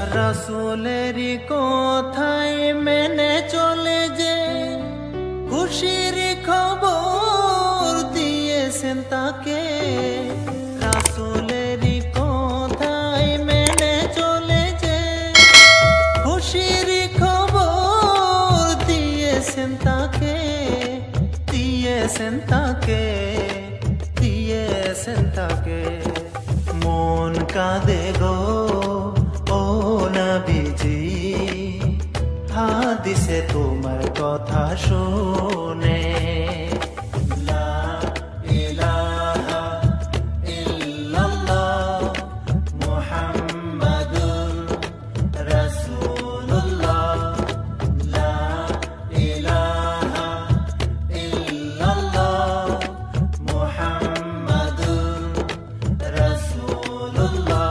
রাসূলেরই কথাই মেনে চলে যে খুশির খবর দিয়েছেন তাকে। রাসূলেরই কথাই মেনে চলে যে খুশির খবর দিয়েছেন তাকে, দিয়েছেন তাকে, দিয়েছেন তাকে। মন কাঁদে গো ও নবীজি, হাদিসে তোমার কথা শুনে। লা ইলাহা ইল্লাল্লাহ মুহাম্মাদুর রাসূলুল্লাহ। লা ইলাহা ইল্লাল্লাহ মুহাম্মাদুর রাসূলুল্লাহ।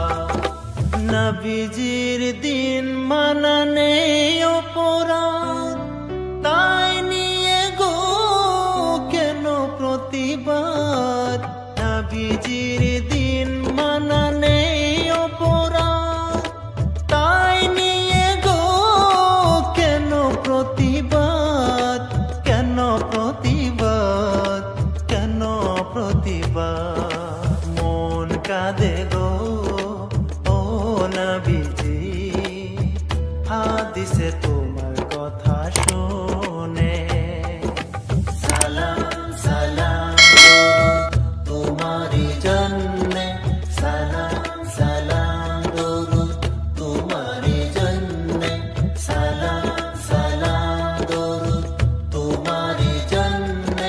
নবীজির দিন মানা নেই অপরাধ, তাই নিয়ে গো কেন প্রতিবাদ। নবীজির দিন মানা নেই অপরাধ, তাই নিয়ে গো কেন প্রতিবাদ, কেন প্রতিবাদ, কেন প্রতিবাদ। মন কাঁদে গো ও নবীজি, হাদিসে তোমার কথা শুনে। সালাম সালাম দরুদ তোমারি জন্যে, সালাম সালাম দরুদ তোমারি জন্যে, সালাম সালাম দরুদ তোমারি জন্যে,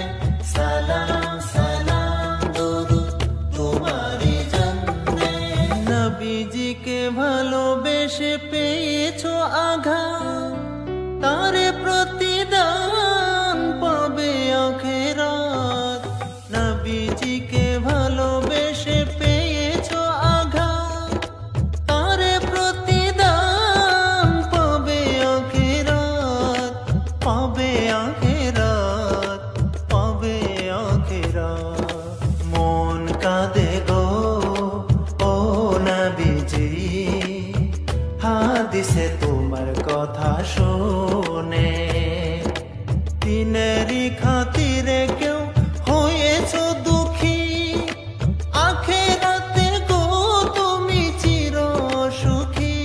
সালাম সালাম দরুদ তোমারি জন্যে। নবীজিকে ভালোবেসে পেয়েছো আঘাত, তারে প্রতিদান পাবে আখিরাত। নবীজিকে ভালোবেসে পেয়েছো আঘাত, তারে প্রতিদান পাবে আখিরাত, পাবে আখিরাত, পাবে আখিরাত। মন কাঁদে গো ও নবীজি, হাদিসে তোমার কথা শুনে। দিনেরই খাতিরে কেউ হয়েছো দুঃখী, আখিরাতে গো তুমি চির সুখী।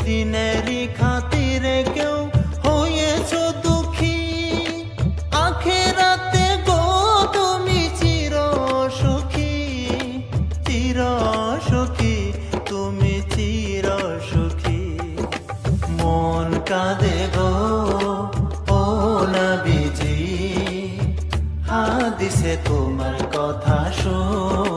দিনেরই খাতিরে কেউ হয়েছো দুঃখী, আখিরাতে গো তুমি চির সুখী, চির সুখী, তুমি চির সুখী। মন কাঁদে গো ও নবীজি, হাদিসে তোমার কথা শুনে।